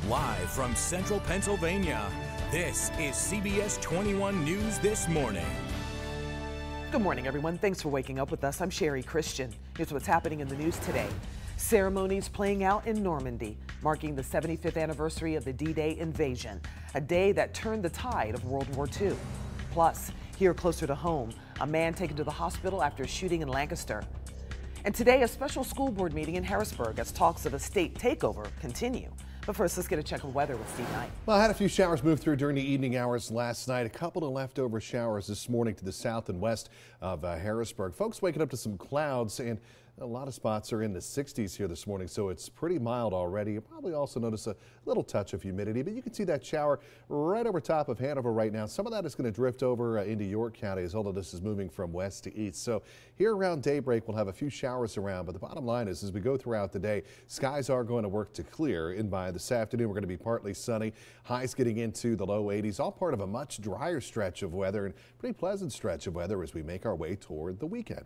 Live from central Pennsylvania, this is CBS 21 News This Morning. Good morning, everyone. Thanks for waking up with us. I'm Sherry Christian. Here's what's happening in the news today. Ceremonies playing out in Normandy, marking the 75th anniversary of the D-Day invasion, a day that turned the tide of World War II. Plus, here closer to home, a man taken to the hospital after a shooting in Lancaster. And today, a special school board meeting in Harrisburg as talks of a state takeover continue. But first, let's get a check of weather with Steve Knight. Well, I had a few showers move through during the evening hours last night. A couple of leftover showers this morning to the south and west of Harrisburg. Folks waking up to some clouds, and a lot of spots are in the 60s here this morning, so it's pretty mild already. You'll probably also notice a little touch of humidity, but you can see that shower right over top of Hanover right now. Some of that is going to drift over into York County as all of this is moving from west to east. So here around daybreak, we'll have a few showers around, but the bottom line is as we go throughout the day, skies are going to work to clear, and by this afternoon, we're going to be partly sunny. Highs getting into the low 80s, all part of a much drier stretch of weather and pretty pleasant stretch of weather as we make our way toward the weekend.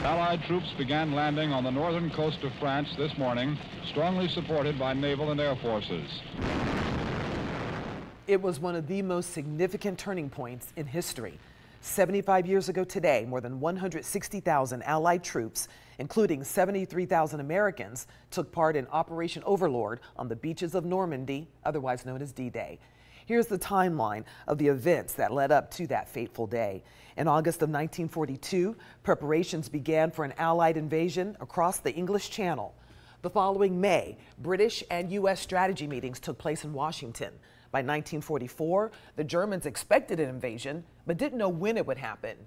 Allied troops began landing on the northern coast of France this morning, strongly supported by naval and air forces. It was one of the most significant turning points in history. 75 years ago today, more than 160,000 Allied troops, including 73,000 Americans, took part in Operation Overlord on the beaches of Normandy, otherwise known as D-Day. Here's the timeline of the events that led up to that fateful day. In August of 1942, preparations began for an Allied invasion across the English Channel. The following May, British and U.S. strategy meetings took place in Washington. By 1944, the Germans expected an invasion, but didn't know when it would happen.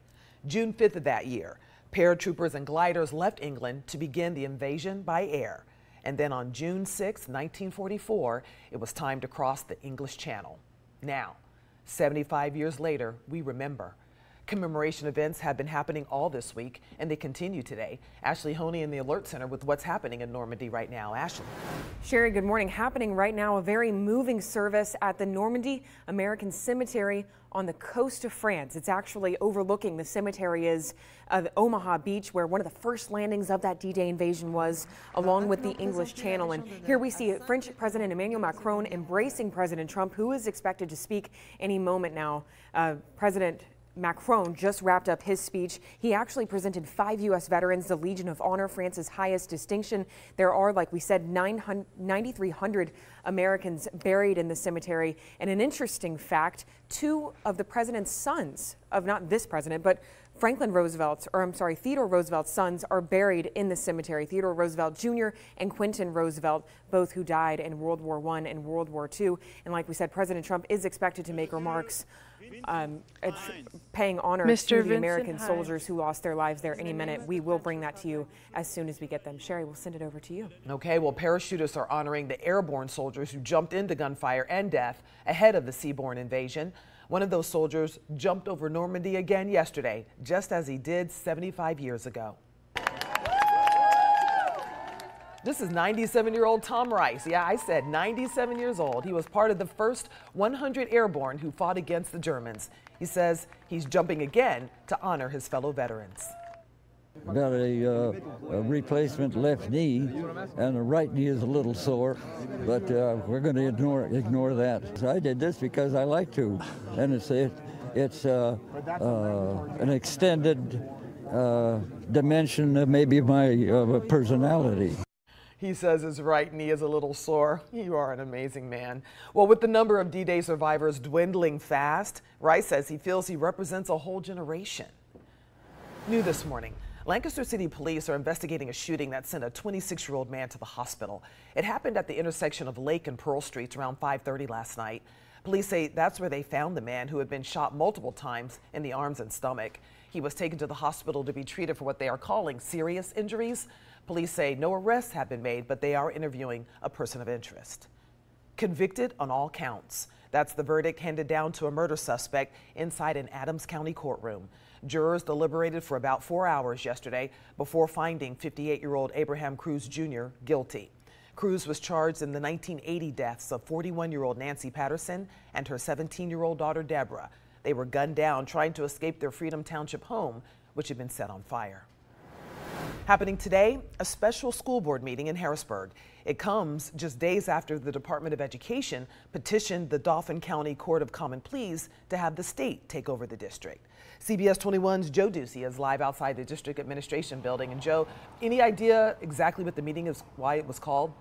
June 5th of that year, paratroopers and gliders left England to begin the invasion by air. And then on June 6, 1944, it was time to cross the English Channel. Now, 75 years later, we remember. Commemoration events have been happening all this week, and they continue today. Ashley Honey in the Alert Center with what's happening in Normandy right now. Ashley. Sherry, good morning. Happening right now, a very moving service at the Normandy American Cemetery on the coast of France. It's actually overlooking the cemetery is the Omaha Beach, where one of the first landings of that D-Day invasion was, along with the English Channel. And here we see French President Emmanuel Macron embracing President Trump, who is expected to speak any moment now. President Macron just wrapped up his speech. He actually presented 5 U.S. veterans the Legion of Honor, France's highest distinction. There are, like we said, 9,300 Americans buried in the cemetery. And an interesting fact, 2 of the president's sons, of not this president, but Theodore Roosevelt's sons are buried in the cemetery. Theodore Roosevelt Jr. and Quentin Roosevelt, both who died in World War I and World War II. And like we said, President Trump is expected to make remarks paying honor to the American soldiers who lost their lives there any minute. We will bring that to you as soon as we get them. Sherry, we'll send it over to you. Okay, well, parachutists are honoring the airborne soldiers who jumped into gunfire and death ahead of the seaborne invasion. One of those soldiers jumped over Normandy again yesterday, just as he did 75 years ago. This is 97-year-old Tom Rice. Yeah, I said 97 years old. He was part of the first 100 airborne who fought against the Germans. He says he's jumping again to honor his fellow veterans. I got a replacement left knee, and the right knee is a little sore, but we're going to ignore that. So I did this because I like to, and it's an extended dimension of maybe my personality. He says his right knee is a little sore. You are an amazing man. Well, with the number of D-Day survivors dwindling fast, Rice says he feels he represents a whole generation. New this morning, Lancaster City Police are investigating a shooting that sent a 26-year-old man to the hospital. It happened at the intersection of Lake and Pearl Streets around 5:30 last night. Police say that's where they found the man who had been shot multiple times in the arms and stomach. He was taken to the hospital to be treated for what they are calling serious injuries. Police say no arrests have been made, but they are interviewing a person of interest. Convicted on all counts. That's the verdict handed down to a murder suspect inside an Adams County courtroom. Jurors deliberated for about 4 hours yesterday before finding 58-year-old Abraham Cruz Jr. guilty. Cruz was charged in the 1980 deaths of 41-year-old Nancy Patterson and her 17-year-old daughter Deborah. They were gunned down trying to escape their Freedom Township home, which had been set on fire. Happening today, a special school board meeting in Harrisburg. It comes just days after the Department of Education petitioned the Dauphin County Court of Common Pleas to have the state take over the district. CBS 21's Joe Ducey is live outside the district administration building. And Joe, any idea exactly what the meeting is, why it was called?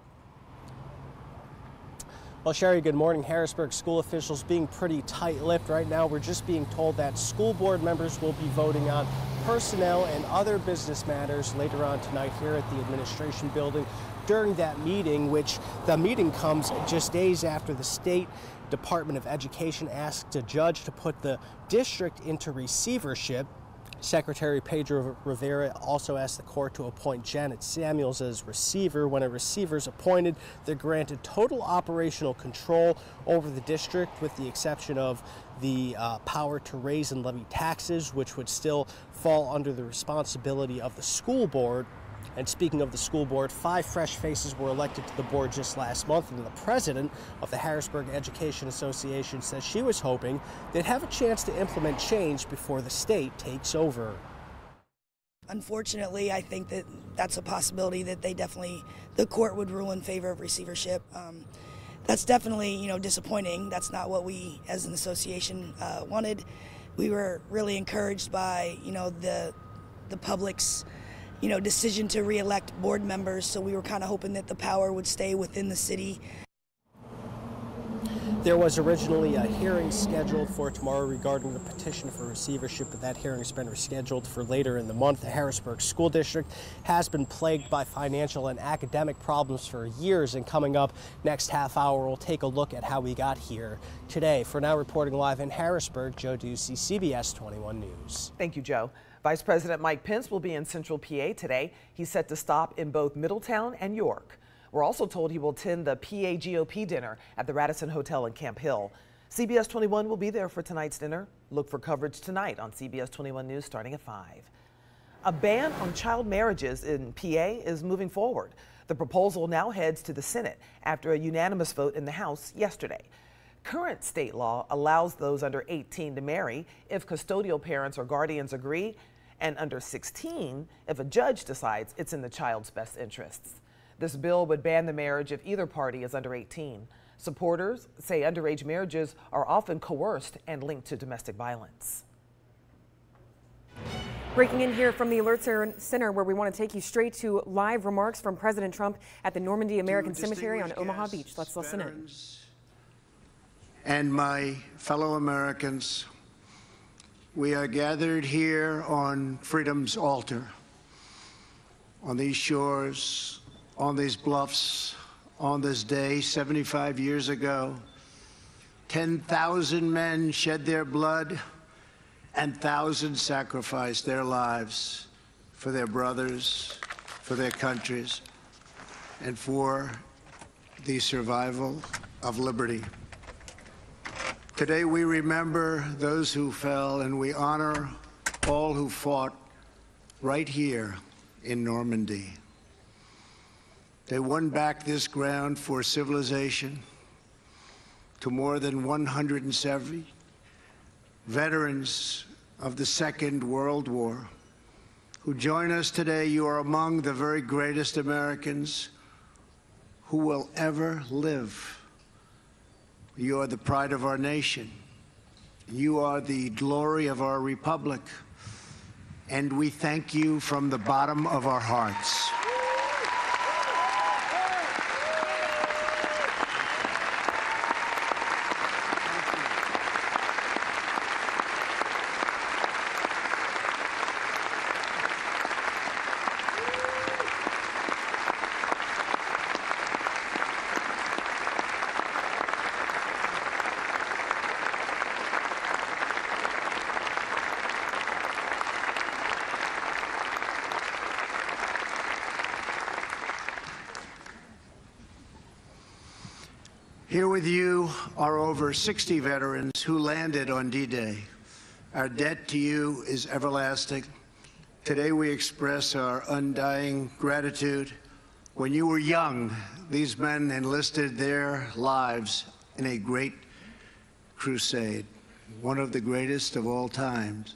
Well, Sherry, good morning. Harrisburg school officials being pretty tight-lipped right now. We're just being told that school board members will be voting on personnel and other business matters later on tonight here at the administration building. During that meeting, which the meeting comes just days after the state Department of Education asked a judge to put the district into receivership. Secretary Pedro Rivera also asked the court to appoint Janet Samuels as receiver. When a receiver is appointed, they're granted total operational control over the district, with the exception of the power to raise and levy taxes, which would still fall under the responsibility of the school board. And speaking of the school board, 5 fresh faces were elected to the board just last month, and the president of the Harrisburg Education Association says she was hoping they'd have a chance to implement change before the state takes over. Unfortunately, I think that that's a possibility that the court would rule in favor of receivership. That's definitely, disappointing. That's not what we as an association wanted. We were really encouraged by, the public's decision to re-elect board members, so we were kind of hoping that the power would stay within the city. There was originally a hearing scheduled for tomorrow regarding the petition for receivership, but that hearing has been rescheduled for later in the month. The Harrisburg School District has been plagued by financial and academic problems for years, and coming up next half hour, we'll take a look at how we got here today. For now, reporting live in Harrisburg, Joe Ducey, CBS 21 News. Thank you, Joe. Vice President Mike Pence will be in Central PA today. He's set to stop in both Middletown and York. We're also told he will attend the PA GOP dinner at the Radisson Hotel in Camp Hill. CBS 21 will be there for tonight's dinner. Look for coverage tonight on CBS 21 News starting at 5. A ban on child marriages in PA is moving forward. The proposal now heads to the Senate after a unanimous vote in the House yesterday. Current state law allows those under 18 to marry if custodial parents or guardians agree, and under 16 if a judge decides it's in the child's best interests. This bill would ban the marriage if either party is under 18. Supporters say underage marriages are often coerced and linked to domestic violence. Breaking in here from the Alert Center, where we want to take you straight to live remarks from President Trump at the Normandy American Cemetery on Omaha Beach. Let's listen in. And my fellow Americans, we are gathered here on freedom's altar, on these shores, on these bluffs, on this day 75 years ago. 10,000 men shed their blood and thousands sacrificed their lives for their brothers, for their countries, and for the survival of liberty. Today we remember those who fell, and we honor all who fought right here in Normandy. They won back this ground for civilization to more than 170 veterans of the Second World War who join us today. You are among the very greatest Americans who will ever live. You are the pride of our nation. You are the glory of our republic. And we thank you from the bottom of our hearts. Here with you are over 60 veterans who landed on D-Day. Our debt to you is everlasting. Today we express our undying gratitude. When you were young, these men enlisted their lives in a great crusade, one of the greatest of all times.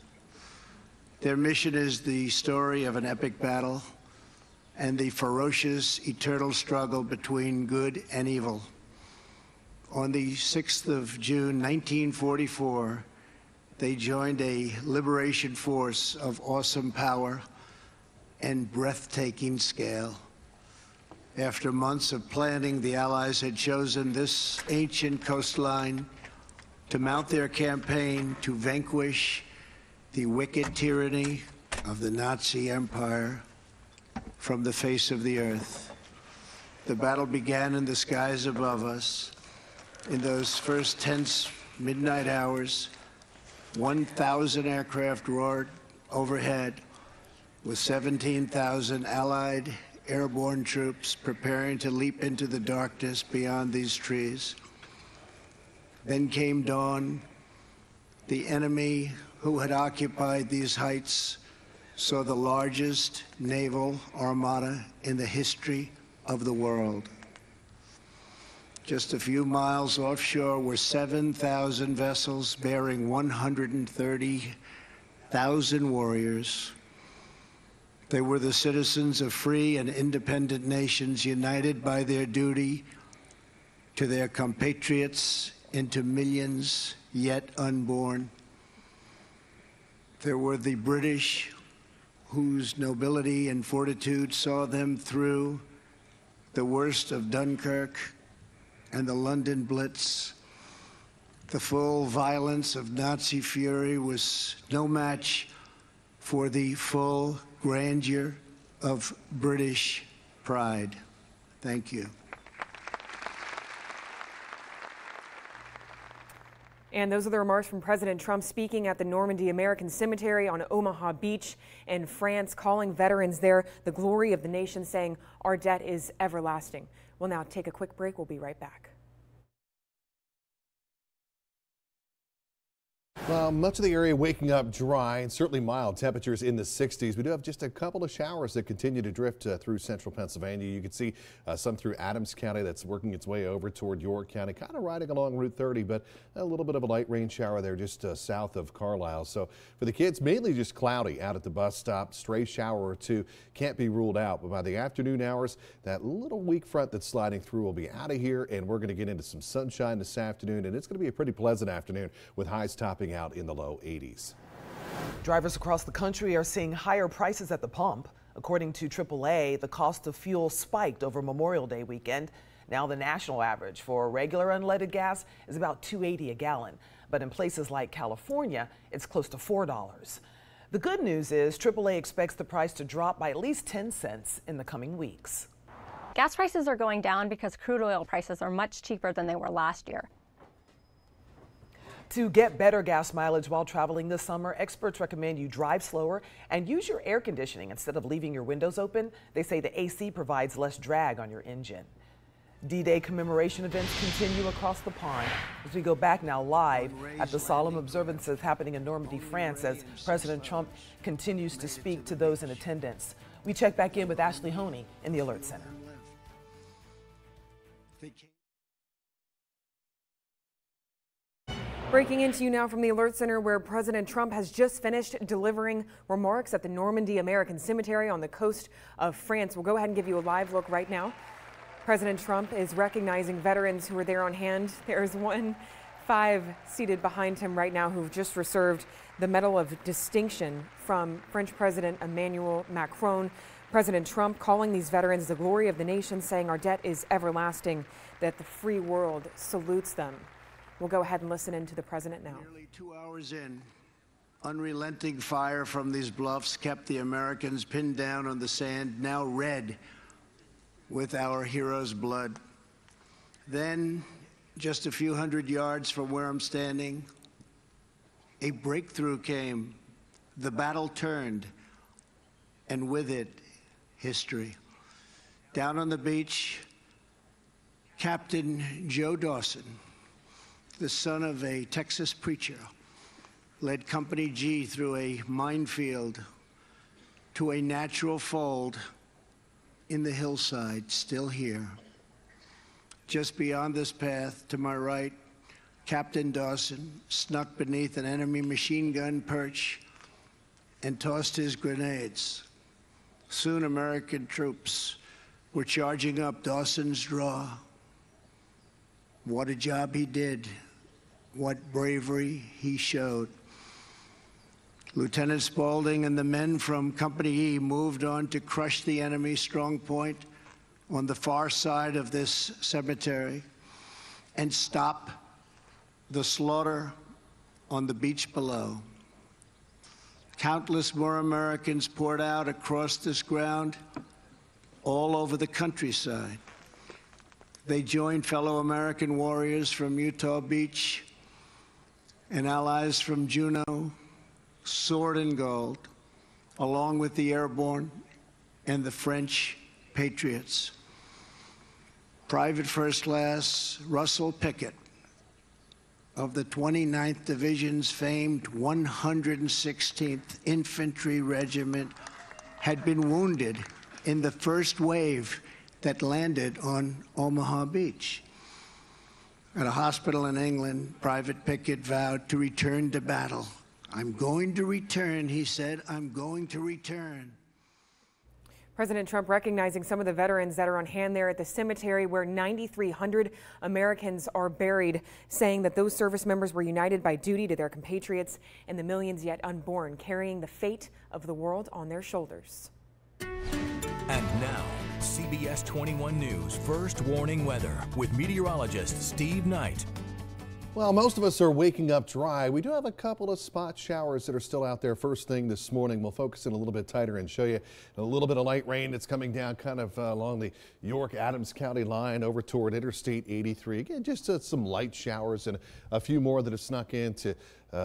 Their mission is the story of an epic battle and the ferocious eternal struggle between good and evil. On the 6th of June, 1944, they joined a liberation force of awesome power and breathtaking scale. After months of planning, the Allies had chosen this ancient coastline to mount their campaign to vanquish the wicked tyranny of the Nazi Empire from the face of the earth. The battle began in the skies above us. In those first tense midnight hours, 1,000 aircraft roared overhead with 17,000 Allied airborne troops preparing to leap into the darkness beyond these trees. Then came dawn. The enemy who had occupied these heights saw the largest naval armada in the history of the world. Just a few miles offshore were 7,000 vessels bearing 130,000 warriors. They were the citizens of free and independent nations united by their duty to their compatriots into millions yet unborn. There were the British, whose nobility and fortitude saw them through the worst of Dunkirk and the London Blitz. The full violence of Nazi fury was no match for the full grandeur of British pride. Thank you. And those are the remarks from President Trump speaking at the Normandy American Cemetery on Omaha Beach in France, calling veterans there the glory of the nation, saying our debt is everlasting. We'll now take a quick break. We'll be right back. Well, much of the area waking up dry and certainly mild temperatures in the 60s. We do have just a couple of showers that continue to drift through central Pennsylvania. You can see some through Adams County that's working its way over toward York County, kind of riding along Route 30, but a little bit of a light rain shower there just south of Carlisle. So for the kids, mainly just cloudy out at the bus stop. Stray shower or two can't be ruled out, but by the afternoon hours, that little weak front that's sliding through will be out of here, and we're going to get into some sunshine this afternoon, and it's going to be a pretty pleasant afternoon with highs topping out in the low 80s. Drivers across the country are seeing higher prices at the pump. According to AAA, the cost of fuel spiked over Memorial Day weekend. Now the national average for regular unleaded gas is about $2.80 a gallon. But in places like California, it's close to $4. The good news is AAA expects the price to drop by at least 10 cents in the coming weeks. Gas prices are going down because crude oil prices are much cheaper than they were last year. To get better gas mileage while traveling this summer, experts recommend you drive slower and use your air conditioning instead of leaving your windows open. They say the AC provides less drag on your engine. D-Day commemoration events continue across the pond as we go back now live at the solemn observances happening in Normandy, France, as President Trump continues to speak to those in attendance. We check back in with Ashley Honey in the Alert Center. Breaking into you now from the Alert Center, where President Trump has just finished delivering remarks at the Normandy American Cemetery on the coast of France. We'll go ahead and give you a live look right now. President Trump is recognizing veterans who are there on hand. There's 5 seated behind him right now who've just received the Medal of Distinction from French President Emmanuel Macron. President Trump calling these veterans the glory of the nation, saying our debt is everlasting, that the free world salutes them. We'll go ahead and listen in to the president now. Nearly 2 hours in, unrelenting fire from these bluffs kept the Americans pinned down on the sand, now red with our heroes' blood. Then, just a few hundred yards from where I'm standing, a breakthrough came. The battle turned, and with it, history. Down on the beach, Captain Joe Dawson, the son of a Texas preacher, led Company G through a minefield to a natural fold in the hillside, still here. Just beyond this path, to my right, Captain Dawson snuck beneath an enemy machine gun perch and tossed his grenades. Soon American troops were charging up Dawson's Draw. What a job he did. What bravery he showed. Lieutenant Spaulding and the men from Company E moved on to crush the enemy strong point on the far side of this cemetery and stop the slaughter on the beach below. Countless more Americans poured out across this ground all over the countryside. They joined fellow American warriors from Utah Beach and allies from Juneau, sword and gold, along with the airborne and the French patriots. Private First Class Russell Pickett of the 29th Division's famed 116th Infantry Regiment had been wounded in the first wave that landed on Omaha Beach. At a hospital in England, Private Pickett vowed to return to battle. I'm going to return, he said. I'm going to return. President Trump recognizing some of the veterans that are on hand there at the cemetery where 9,300 Americans are buried, saying that those service members were united by duty to their compatriots and the millions yet unborn, carrying the fate of the world on their shoulders. And now, CBS 21 News First Warning Weather with meteorologist Steve Knight. Well, most of us are waking up dry. We do have a couple of spot showers that are still out there first thing this morning. We'll focus in a little bit tighter and show you a little bit of light rain that's coming down kind of along the York-Adams County line over toward Interstate 83. Again, just some light showers and a few more that have snuck into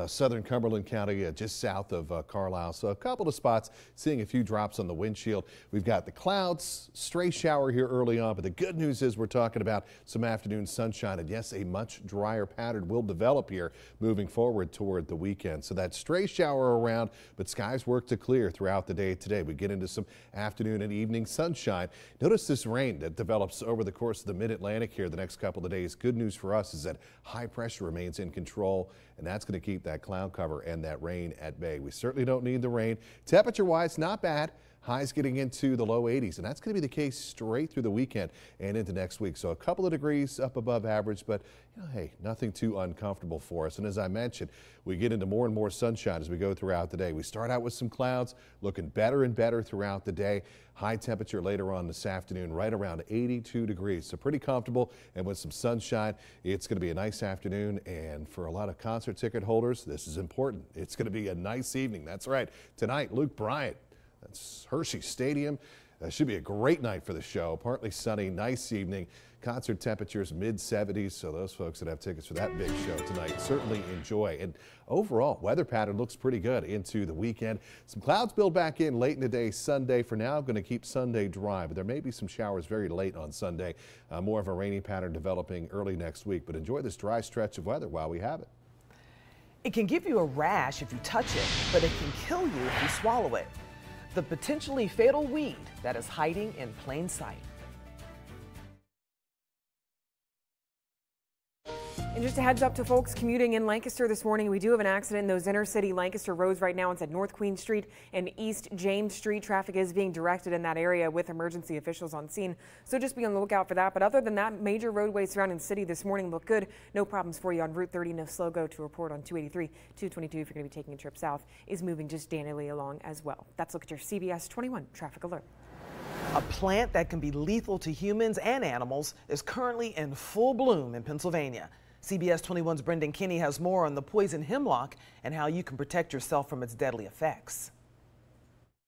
southern Cumberland County, just south of Carlisle. So a couple of spots, seeing a few drops on the windshield. We've got the clouds, stray shower here early on, but the good news is we're talking about some afternoon sunshine, and yes, a much drier pattern will develop here moving forward toward the weekend. So that stray shower around, but skies work to clear throughout the day today. We get into some afternoon and evening sunshine. Notice this rain that develops over the course of the mid-Atlantic here the next couple of days. Good news for us is that high pressure remains in control, and that's going to keep that cloud cover and that rain at bay. We certainly don't need the rain. Temperature-wise, not bad. Highs getting into the low 80s, and that's going to be the case straight through the weekend and into next week. So a couple of degrees up above average, but hey, nothing too uncomfortable for us. And as I mentioned, we get into more and more sunshine as we go throughout the day. We start out with some clouds, looking better and better throughout the day. High temperature later on this afternoon, right around 82 degrees. So pretty comfortable, and with some sunshine, it's going to be a nice afternoon. And for a lot of concert ticket holders, this is important. It's going to be a nice evening. That's right. Tonight, Luke Bryant. That's Hershey Stadium. Should be a great night for the show. Partly sunny, nice evening. Concert temperatures mid-70s, so those folks that have tickets for that big show tonight certainly enjoy. And overall, weather pattern looks pretty good into the weekend. Some clouds build back in late in the day Sunday. For now, going to keep Sunday dry, but there may be some showers very late on Sunday. More of a rainy pattern developing early next week, but enjoy this dry stretch of weather while we have it. It can give you a rash if you touch it, but it can kill you if you swallow it. The potentially fatal weed that is hiding in plain sight. And just a heads up to folks commuting in Lancaster this morning, we do have an accident in those inner city Lancaster roads right now. It's at North Queen Street and East James Street. Traffic is being directed in that area with emergency officials on scene. So just be on the lookout for that. But other than that, major roadways surrounding the city this morning look good. No problems for you on Route 30. No slow go to report on 283. 222, if you're going to be taking a trip south, is moving just dannily along as well. That's a look at your CBS 21 traffic alert. A plant that can be lethal to humans and animals is currently in full bloom in Pennsylvania. CBS 21's Brendan Kinney has more on the poison hemlock and how you can protect yourself from its deadly effects.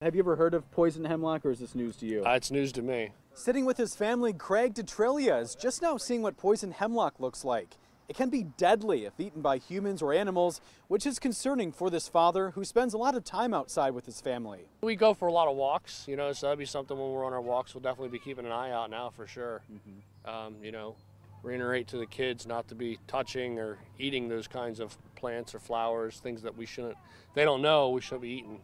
Have you ever heard of poison hemlock, or is this news to you? It's news to me. Sitting with his family, Craig DeTrillia is just now seeing what poison hemlock looks like. It can be deadly if eaten by humans or animals, which is concerning for this father who spends a lot of time outside with his family. We go for a lot of walks, so that'd be something when we're on our walks. We'll definitely be keeping an eye out now for sure. Reiterate to the kids not to be touching or eating those kinds of plants or flowers, things that they don't know we shouldn't be eating.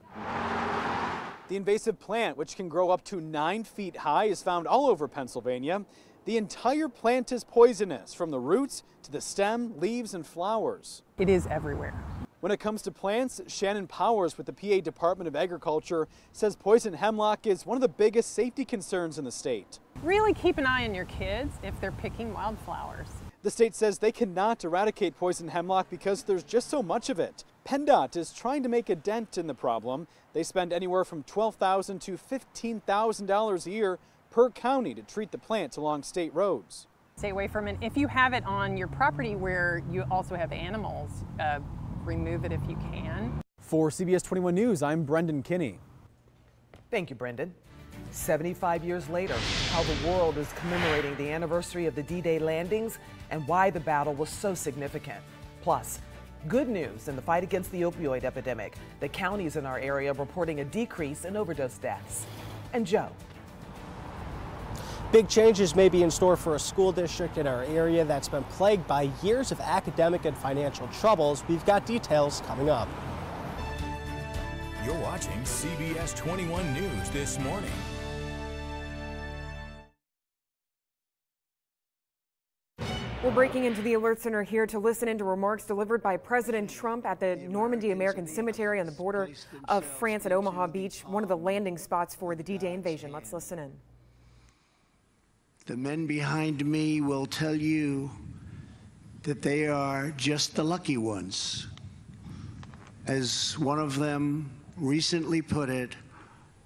The invasive plant, which can grow up to 9 feet high, is found all over Pennsylvania. The entire plant is poisonous, from the roots to the stem, leaves, and flowers. It is everywhere. When it comes to plants, Shannon Powers with the PA Department of Agriculture says poison hemlock is one of the biggest safety concerns in the state. Really keep an eye on your kids if they're picking wildflowers. The state says they cannot eradicate poison hemlock because there's just so much of it. PennDOT is trying to make a dent in the problem. They spend anywhere from $12,000 to $15,000 a year per county to treat the plants along state roads. Stay away from it. If you have it on your property where you also have animals, remove it if you can. For CBS 21 News, I'm Brendan Kinney. Thank you, Brendan. 75 years later, how the world is commemorating the anniversary of the D-Day landings and why the battle was so significant. Plus, good news in the fight against the opioid epidemic. The counties in our area reporting a decrease in overdose deaths. And Joe. Big changes may be in store for a school district in our area that's been plagued by years of academic and financial troubles. We've got details coming up. You're watching CBS 21 News this morning. We're breaking into the Alert Center here to listen into remarks delivered by President Trump at the Normandy American Cemetery on the border of France at Omaha Beach, one of the landing spots for the D-Day invasion. Let's listen in. The men behind me will tell you that they are just the lucky ones. As one of them recently put it,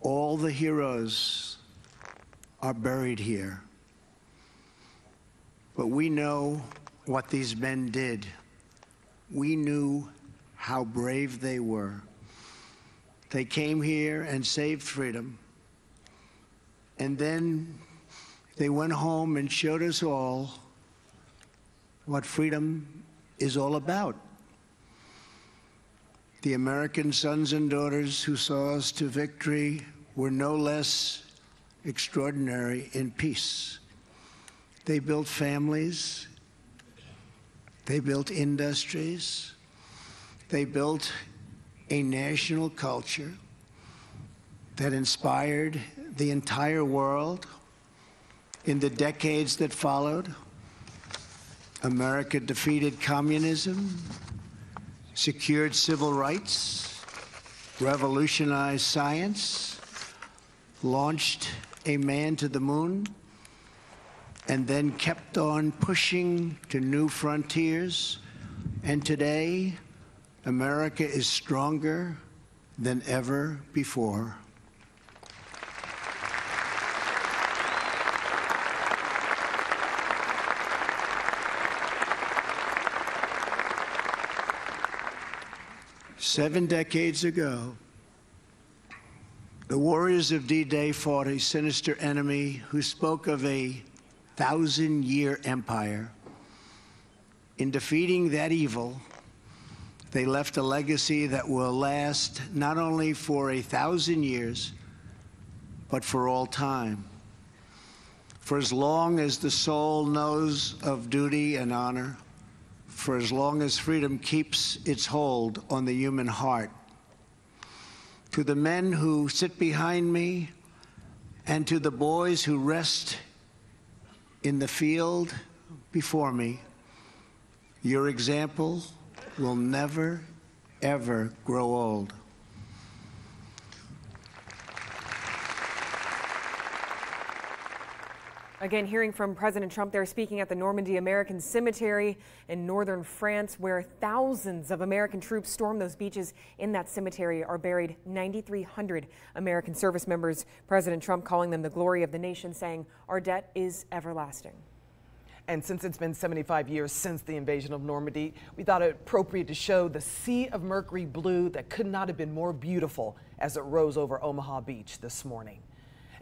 all the heroes are buried here. But we know what these men did. We knew how brave they were. They came here and saved freedom. And then they went home and showed us all what freedom is all about. The American sons and daughters who saw us to victory were no less extraordinary in peace. They built families, they built industries, they built a national culture that inspired the entire world. In the decades that followed, America defeated communism, secured civil rights, revolutionized science, launched a man to the moon, and then kept on pushing to new frontiers. And today, America is stronger than ever before. Seven decades ago, the warriors of D-Day fought a sinister enemy who spoke of a 1,000-year empire. In defeating that evil, they left a legacy that will last not only for 1,000 years, but for all time. For as long as the soul knows of duty and honor, for as long as freedom keeps its hold on the human heart. To the men who sit behind me and to the boys who rest in the field before me, your example will never, ever grow old. Again, hearing from President Trump there speaking at the Normandy American Cemetery in northern France, where thousands of American troops stormed those beaches. In that cemetery are buried 9,300 American service members. President Trump calling them the glory of the nation, saying our debt is everlasting. And since it's been 75 years since the invasion of Normandy, we thought it appropriate to show the sea of mercury blue that could not have been more beautiful as it rose over Omaha Beach this morning.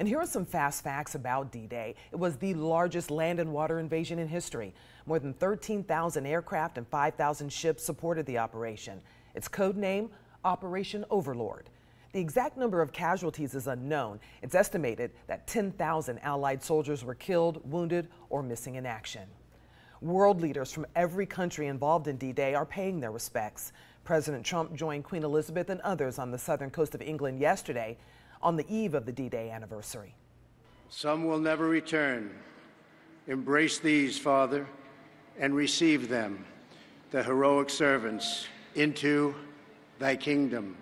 And here are some fast facts about D-Day. It was the largest land and water invasion in history. More than 13,000 aircraft and 5,000 ships supported the operation. Its code name, Operation Overlord. The exact number of casualties is unknown. It's estimated that 10,000 Allied soldiers were killed, wounded, or missing in action. World leaders from every country involved in D-Day are paying their respects. President Trump joined Queen Elizabeth and others on the southern coast of England yesterday, on the eve of the D-Day anniversary. Some will never return. Embrace these, Father, and receive them, the heroic servants into thy kingdom.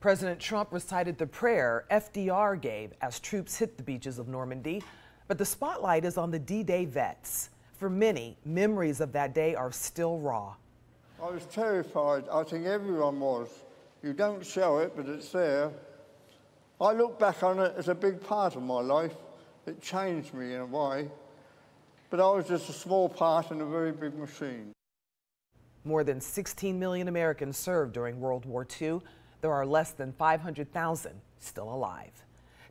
President Trump recited the prayer FDR gave as troops hit the beaches of Normandy, but the spotlight is on the D-Day vets. For many, memories of that day are still raw. I was terrified. I think everyone was. You don't show it, but it's there. I look back on it as a big part of my life. It changed me in a way, but I was just a small part in a very big machine. More than 16 million Americans served during World War II. There are less than 500,000 still alive.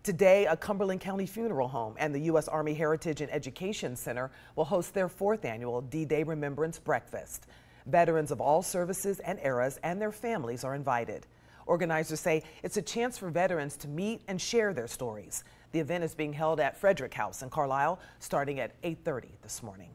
Today, a Cumberland County funeral home and the U.S. Army Heritage and Education Center will host their 4th annual D-Day Remembrance Breakfast. Veterans of all services and eras and their families are invited. Organizers say it's a chance for veterans to meet and share their stories. The event is being held at Frederick House in Carlisle starting at 8:30 this morning.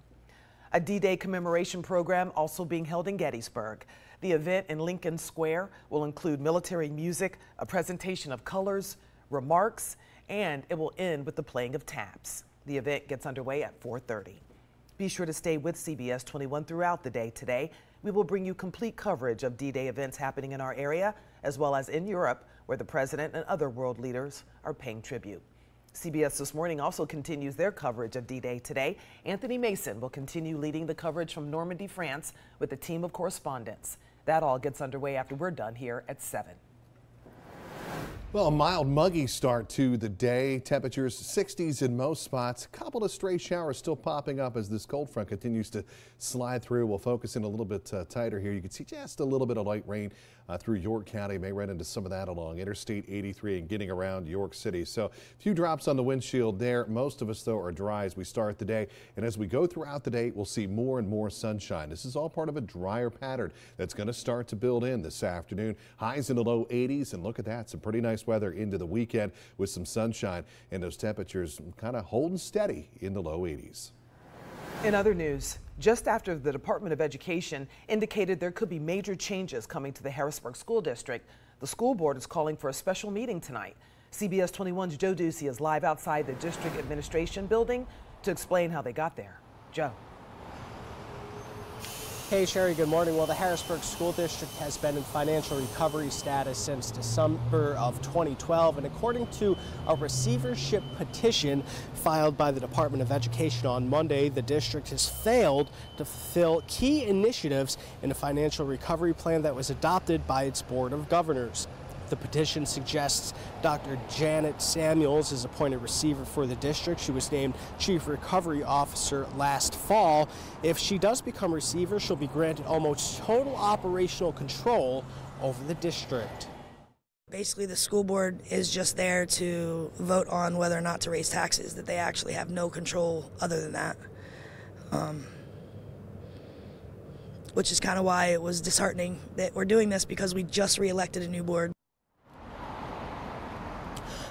A D-Day commemoration program also being held in Gettysburg. The event in Lincoln Square will include military music, a presentation of colors, remarks, and it will end with the playing of taps. The event gets underway at 4:30. Be sure to stay with CBS 21 throughout the day today. We will bring you complete coverage of D-Day events happening in our area, as well as in Europe, where the president and other world leaders are paying tribute. CBS This Morning also continues their coverage of D-Day today. Anthony Mason will continue leading the coverage from Normandy, France, with a team of correspondents. That all gets underway after we're done here at 7. Well, a mild, muggy start to the day. Temperatures 60s in most spots. A couple of stray showers still popping up as this cold front continues to slide through. We'll focus in a little bit tighter here. You can see just a little bit of light rain through York County. May run into some of that along Interstate 83 and getting around York City. So a few drops on the windshield there. Most of us, though, are dry as we start the day. And as we go throughout the day, we'll see more and more sunshine. This is all part of a drier pattern that's going to start to build in this afternoon. Highs in the low 80s. And look at that. Some pretty nice weather into the weekend with some sunshine, and those temperatures kind of holding steady in the low 80s. In other news, just after the Department of Education indicated there could be major changes coming to the Harrisburg School District, the school board is calling for a special meeting tonight. CBS 21's Joe Ducey is live outside the district administration building to explain how they got there. Joe. Hey Sherry, good morning. Well, the Harrisburg School District has been in financial recovery status since December of 2012, and according to a receivership petition filed by the Department of Education on Monday, the district has failed to fulfill key initiatives in a financial recovery plan that was adopted by its Board of Governors. The petition suggests Dr. Janet Samuels is appointed receiver for the district. She was named Chief Recovery Officer last fall. If she does become receiver, she'll be granted almost total operational control over the district. Basically, the school board is just there to vote on whether or not to raise taxes, that they actually have no control other than that. Which is kind of why it was disheartening that we're doing this, because we just re-elected a new board.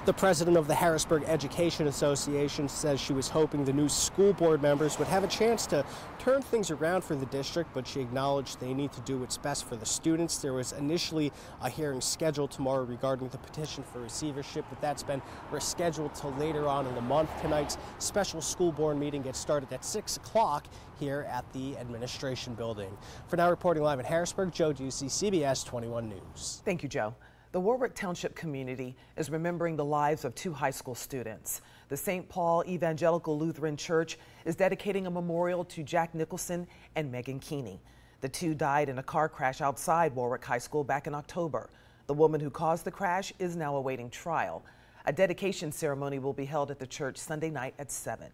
The president of the Harrisburg Education Association says she was hoping the new school board members would have a chance to turn things around for the district, but she acknowledged they need to do what's best for the students. There was initially a hearing scheduled tomorrow regarding the petition for receivership, but that's been rescheduled till later on in the month. Tonight's special school board meeting gets started at 6 o'clock here at the administration building. For now, reporting live in Harrisburg, Joe Ducey, CBS 21 News. Thank you, Joe. The Warwick Township community is remembering the lives of 2 high school students. The St. Paul Evangelical Lutheran Church is dedicating a memorial to Jack Nicholson and Megan Keeney. The 2 died in a car crash outside Warwick High School back in October. The woman who caused the crash is now awaiting trial. A dedication ceremony will be held at the church Sunday night at 7.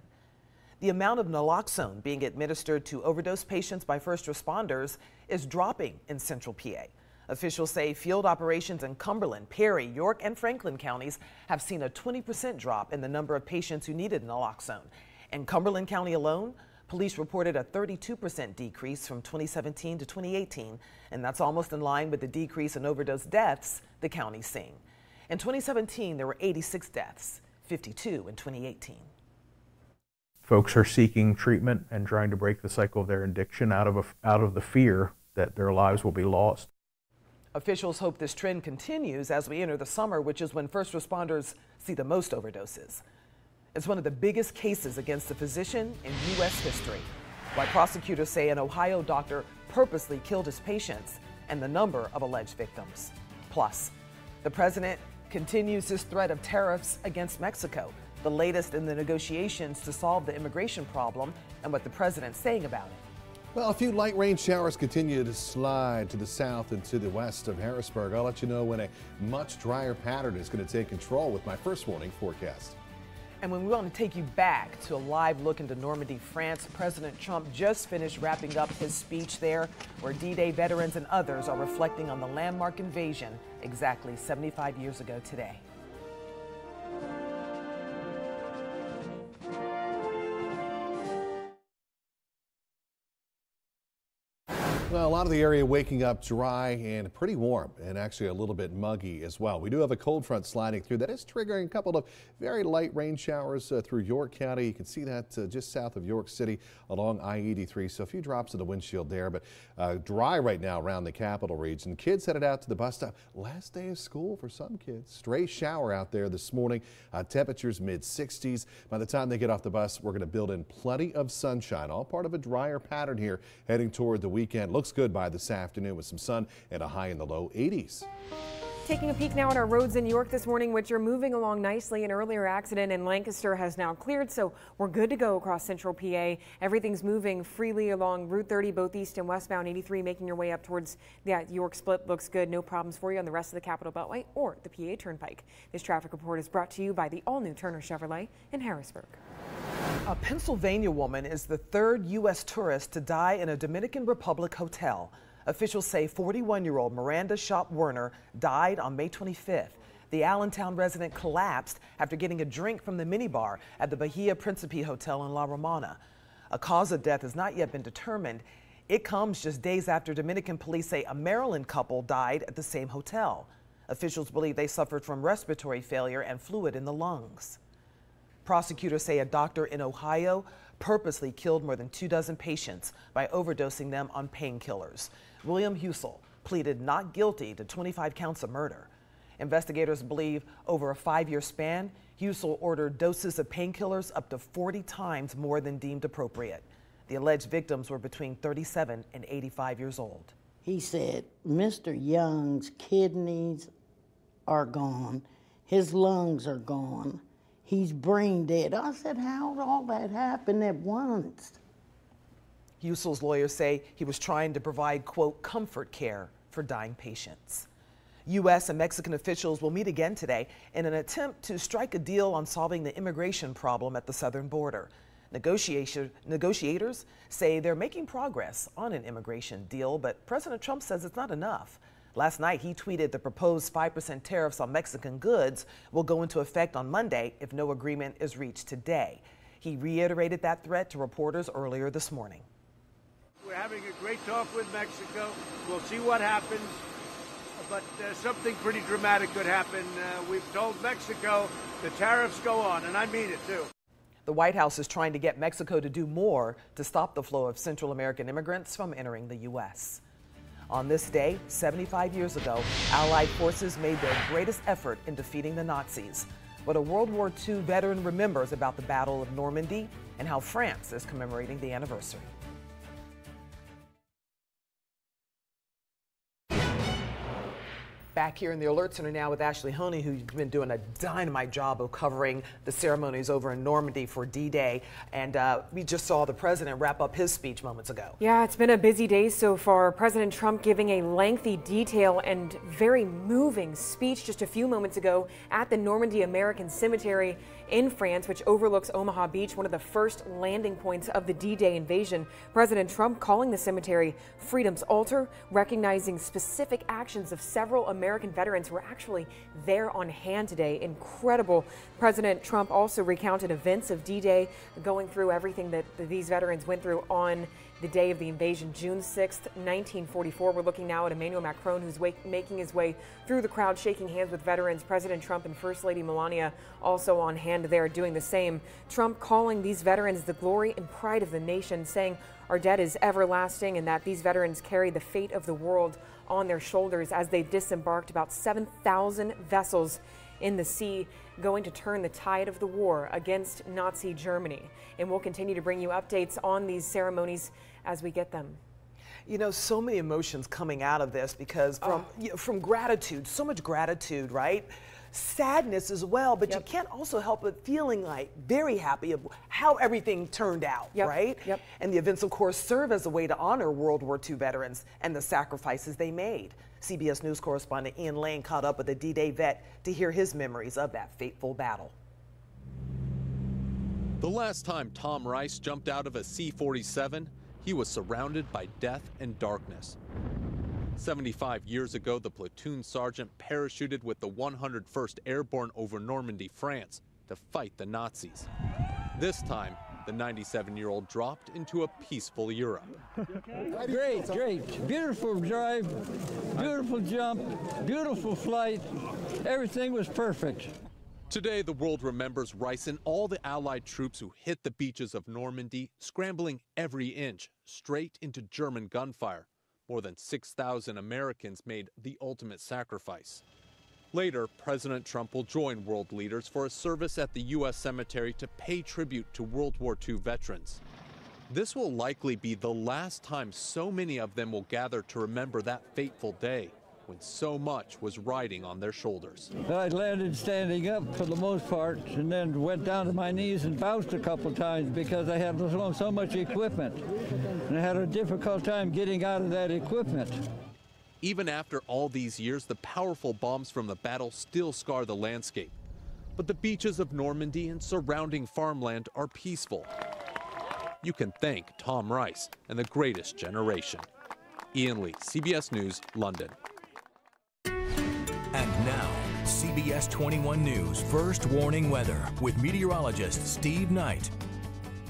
The amount of naloxone being administered to overdose patients by first responders is dropping in Central PA. Officials say field operations in Cumberland, Perry, York, and Franklin counties have seen a 20% drop in the number of patients who needed naloxone. In Cumberland County alone, police reported a 32% decrease from 2017 to 2018, and that's almost in line with the decrease in overdose deaths the county's seeing. In 2017, there were 86 deaths, 52 in 2018. Folks are seeking treatment and trying to break the cycle of their addiction out of the fear that their lives will be lost. Officials hope this trend continues as we enter the summer, which is when first responders see the most overdoses. It's one of the biggest cases against a physician in U.S. history. While prosecutors say an Ohio doctor purposely killed his patients, and the number of alleged victims. Plus, the president continues his threat of tariffs against Mexico, the latest in the negotiations to solve the immigration problem, and what the president's saying about it. Well, a few light rain showers continue to slide to the south and to the west of Harrisburg. I'll let you know when a much drier pattern is going to take control with my first warning forecast. And when we want to take you back to a live look into Normandy, France, President Trump just finished wrapping up his speech there, where D-Day veterans and others are reflecting on the landmark invasion exactly 75 years ago today. Well, a lot of the area waking up dry and pretty warm, and actually a little bit muggy as well. We do have a cold front sliding through that is triggering a couple of very light rain showers through York County. You can see that just south of York City along I-83, so a few drops in the windshield there, but dry right now around the capital region. Kids headed out to the bus stop. Last day of school for some kids. Stray shower out there this morning. Temperatures mid-60s. By the time they get off the bus, we're going to build in plenty of sunshine, all part of a drier pattern here heading toward the weekend. Looks good by this afternoon with some sun and a high in the low 80s. Taking a peek now at our roads in New York this morning, which are moving along nicely. An earlier accident in Lancaster has now cleared, so we're good to go across central PA. Everything's moving freely along Route 30, both east and westbound. 83 making your way up towards the York split. Looks good. No problems for you on the rest of the Capitol Beltway or the PA Turnpike. This traffic report is brought to you by the all-new Turner Chevrolet in Harrisburg. A Pennsylvania woman is the third U.S. tourist to die in a Dominican Republic hotel. Officials say 41-year-old Miranda Shop Werner died on May 25th. The Allentown resident collapsed after getting a drink from the minibar at the Bahia Principe Hotel in La Romana. A cause of death has not yet been determined. It comes just days after Dominican police say a Maryland couple died at the same hotel. Officials believe they suffered from respiratory failure and fluid in the lungs. Prosecutors say a doctor in Ohio purposely killed more than 24 patients by overdosing them on painkillers. William Husel pleaded not guilty to 25 counts of murder. Investigators believe over a 5-year span, Husel ordered doses of painkillers up to 40 times more than deemed appropriate. The alleged victims were between 37 and 85 years old. He said, Mr. Young's kidneys are gone, his lungs are gone, he's brain dead. I said, how did all that happen at once? Husel's lawyers say he was trying to provide, quote, comfort care for dying patients. U.S. and Mexican officials will meet again today in an attempt to strike a deal on solving the immigration problem at the southern border. Negotiators say they're making progress on an immigration deal, but President Trump says it's not enough. Last night, he tweeted the proposed 5% tariffs on Mexican goods will go into effect on Monday if no agreement is reached today. He reiterated that threat to reporters earlier this morning. We're having a great talk with Mexico. We'll see what happens, but something pretty dramatic could happen. We've told Mexico the tariffs go on, and I mean it too. The White House is trying to get Mexico to do more to stop the flow of Central American immigrants from entering the U.S. On this day, 75 years ago, Allied forces made their greatest effort in defeating the Nazis. What a World War II veteran remembers about the Battle of Normandy and how France is commemorating the anniversary. Back here in the Alert Center now with Ashley Honey, who's been doing a dynamite job of covering the ceremonies over in Normandy for D-Day. And we just saw the president wrap up his speech moments ago. Yeah, it's been a busy day so far. President Trump giving a lengthy, detailed, and very moving speech just a few moments ago at the Normandy American Cemetery in France, which overlooks Omaha Beach, one of the first landing points of the D-Day invasion. President Trump calling the cemetery Freedom's Altar, recognizing specific actions of several American veterans who were actually there on hand today. Incredible. President Trump also recounted events of D-Day, going through everything that these veterans went through on the day of the invasion, June 6th, 1944. We're looking now at Emmanuel Macron, who's making his way through the crowd, shaking hands with veterans. President Trump and First Lady Melania also on hand there doing the same. Trump calling these veterans the glory and pride of the nation, saying our debt is everlasting and that these veterans carry the fate of the world on their shoulders as they disembarked about 7,000 vessels in the sea, going to turn the tide of the war against Nazi Germany. And we'll continue to bring you updates on these ceremonies as we get them. You know, so many emotions coming out of this because from gratitude, so much gratitude, right? Sadness as well, but you can't also help but feeling like very happy of how everything turned out, right? And the events, of course, serve as a way to honor World War II veterans and the sacrifices they made. CBS News correspondent Ian Lane caught up with a D-Day vet to hear his memories of that fateful battle. The last time Tom Rice jumped out of a C-47, he was surrounded by death and darkness. 75 years ago, the platoon sergeant parachuted with the 101st Airborne over Normandy, France, to fight the Nazis. This time, the 97-year-old dropped into a peaceful Europe. Great. Beautiful drive, beautiful jump, beautiful flight. Everything was perfect. Today, the world remembers Rice and all the Allied troops who hit the beaches of Normandy, scrambling every inch straight into German gunfire. More than 6,000 Americans made the ultimate sacrifice. Later, President Trump will join world leaders for a service at the U.S. cemetery to pay tribute to World War II veterans. This will likely be the last time so many of them will gather to remember that fateful day, when so much was riding on their shoulders. I landed standing up for the most part and then went down to my knees and bounced a couple times because I had so much equipment and I had a difficult time getting out of that equipment. Even after all these years, the powerful bombs from the battle still scar the landscape. But the beaches of Normandy and surrounding farmland are peaceful. You can thank Tom Rice and the greatest generation. Ian Lee, CBS News, London. And now, CBS 21 News First Warning Weather with meteorologist Steve Knight.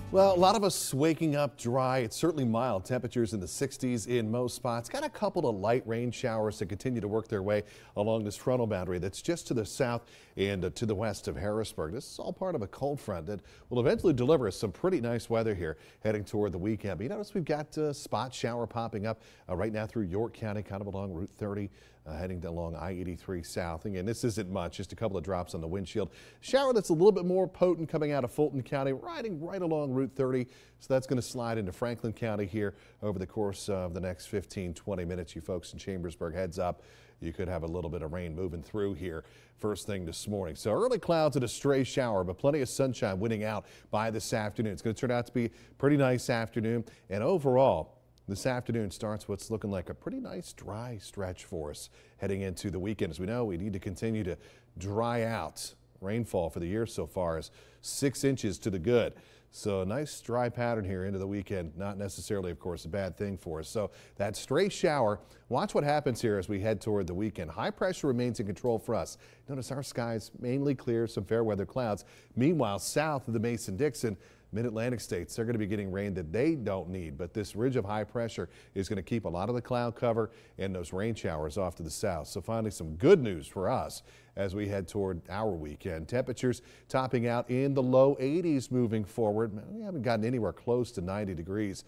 Well, a lot of us waking up dry. It's certainly mild. Temperatures in the 60s in most spots. Got a couple of light rain showers that continue to work their way along this frontal boundary that's just to the south and to the west of Harrisburg. This is all part of a cold front that will eventually deliver us some pretty nice weather here heading toward the weekend. But you notice we've got a spot shower popping up right now through York County, kind of along Route 30. Heading along I-83 south. Again, this isn't much, just a couple of drops on the windshield. Shower that's a little bit more potent coming out of Fulton County, riding right along Route 30. So that's going to slide into Franklin County here over the course of the next 15-20 minutes. You folks in Chambersburg, heads up. You could have a little bit of rain moving through here first thing this morning. So early clouds and a stray shower, but plenty of sunshine winning out by this afternoon. It's going to turn out to be a pretty nice afternoon. And overall, this afternoon starts what's looking like a pretty nice dry stretch for us heading into the weekend. As we know, we need to continue to dry out. Rainfall for the year so far is 6 inches to the good. So a nice dry pattern here into the weekend, not necessarily, of course, a bad thing for us. So that stray shower, watch what happens here as we head toward the weekend. High pressure remains in control for us. Notice our skies mainly clear, some fair weather clouds. Meanwhile, south of the Mason-Dixon, Mid-Atlantic states, they're going to be getting rain that they don't need, but this ridge of high pressure is going to keep a lot of the cloud cover and those rain showers off to the south. So finally, some good news for us as we head toward our weekend. Temperatures topping out in the low 80s moving forward. We haven't gotten anywhere close to 90 degrees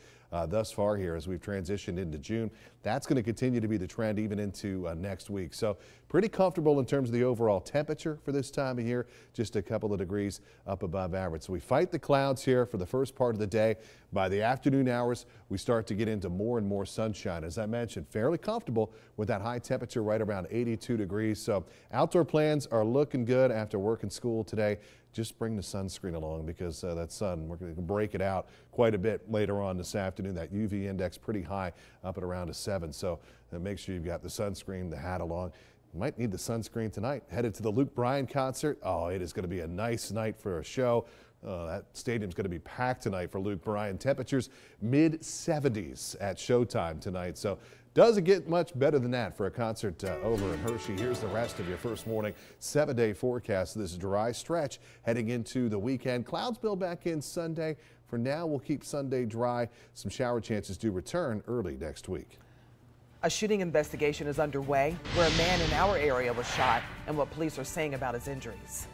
thus far here as we've transitioned into June. That's going to continue to be the trend even into next week. So pretty comfortable in terms of the overall temperature for this time of year, just a couple of degrees up above average. So we fight the clouds here for the first part of the day. By the afternoon hours, we start to get into more and more sunshine. As I mentioned, fairly comfortable with that high temperature right around 82 degrees. So outdoor plans are looking good after work and school today. Just bring the sunscreen along because that sun, we're going to break it out quite a bit later on this afternoon. That UV index pretty high, up at around a 7. So make sure you've got the sunscreen, the hat along. You might need the sunscreen tonight. Headed to the Luke Bryan concert. Oh, it is going to be a nice night for a show. That stadium's going to be packed tonight for Luke Bryan. Temperatures mid-70s at showtime tonight. So doesn't get much better than that for a concert over in Hershey. Here's the rest of your first morning 7-day forecast. This dry stretch heading into the weekend. Clouds build back in Sunday. For now, we'll keep Sunday dry. Some shower chances do return early next week. A shooting investigation is underway where a man in our area was shot and what police are saying about his injuries.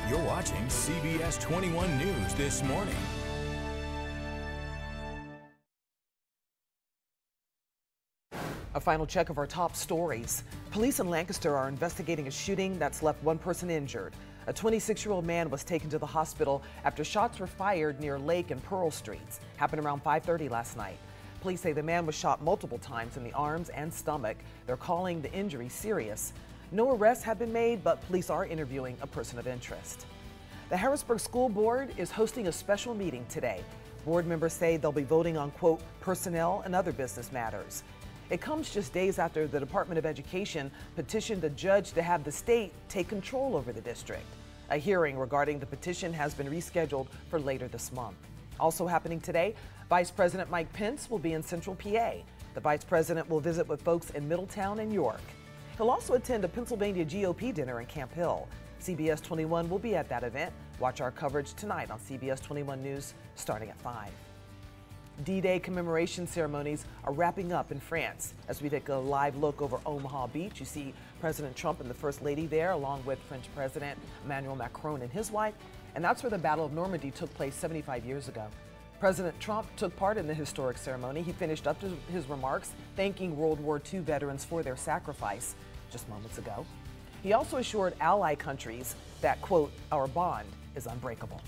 You're watching CBS 21 News this morning. A final check of our top stories. Police in Lancaster are investigating a shooting that's left one person injured. A 26-year-old man was taken to the hospital after shots were fired near Lake and Pearl Streets. Happened around 5:30 last night. Police say the man was shot multiple times in the arms and stomach. They're calling the injury serious. No arrests have been made, but police are interviewing a person of interest. The Harrisburg School Board is hosting a special meeting today. Board members say they'll be voting on, quote, personnel and other business matters. It comes just days after the Department of Education petitioned a judge to have the state take control over the district. A hearing regarding the petition has been rescheduled for later this month. Also happening today, Vice President Mike Pence will be in Central PA. The Vice President will visit with folks in Middletown and York. He'll also attend a Pennsylvania GOP dinner in Camp Hill. CBS 21 will be at that event. Watch our coverage tonight on CBS 21 News starting at 5. D-Day commemoration ceremonies are wrapping up in France. As we take a live look over Omaha Beach, you see President Trump and the First Lady there, along with French President Emmanuel Macron and his wife. And that's where the Battle of Normandy took place 75 years ago. President Trump took part in the historic ceremony. He finished up his remarks, thanking World War II veterans for their sacrifice just moments ago. He also assured ally countries that, quote, our bond is unbreakable.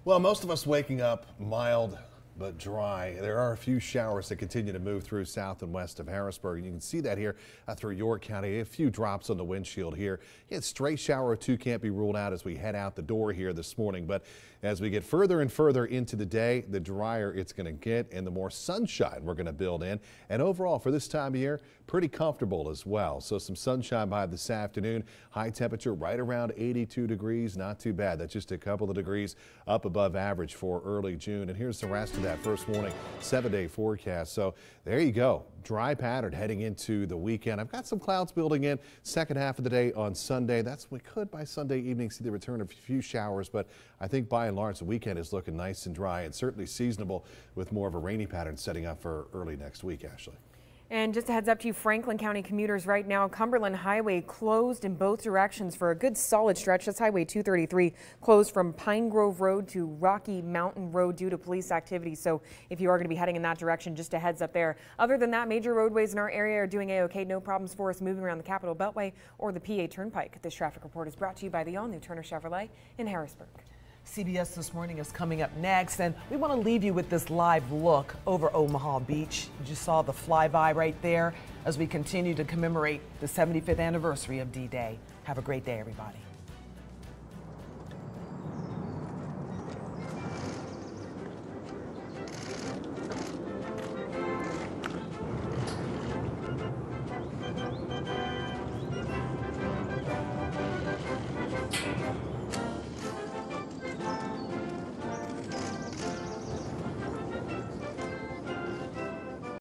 Well, most of us waking up mild but dry. There are a few showers that continue to move through south and west of Harrisburg. You can see that here through York County. A few drops on the windshield here. A stray shower or two can't be ruled out as we head out the door here this morning. But as we get further and further into the day, the drier it's going to get and the more sunshine we're going to build in. And overall, for this time of year, pretty comfortable as well. So some sunshine by this afternoon. High temperature right around 82 degrees. Not too bad. That's just a couple of degrees up above average for early June. And here's the rest of that first morning 7-day forecast. So there you go. Dry pattern heading into the weekend. I've got some clouds building in second half of the day on Sunday. We could by Sunday evening see the return of a few showers, but I think by and large the weekend is looking nice and dry and certainly seasonable with more of a rainy pattern setting up for early next week, Ashley. And just a heads up to you, Franklin County commuters right now, Cumberland Highway closed in both directions for a good solid stretch. That's Highway 233 closed from Pine Grove Road to Rocky Mountain Road due to police activity. So if you are going to be heading in that direction, just a heads up there. Other than that, major roadways in our area are doing A-OK. No problems for us moving around the Capitol Beltway or the PA Turnpike. This traffic report is brought to you by the all-new Turner Chevrolet in Harrisburg. CBS This Morning is coming up next, and we want to leave you with this live look over Omaha Beach. You just saw the flyby right there as we continue to commemorate the 75th anniversary of D-Day. Have a great day, everybody.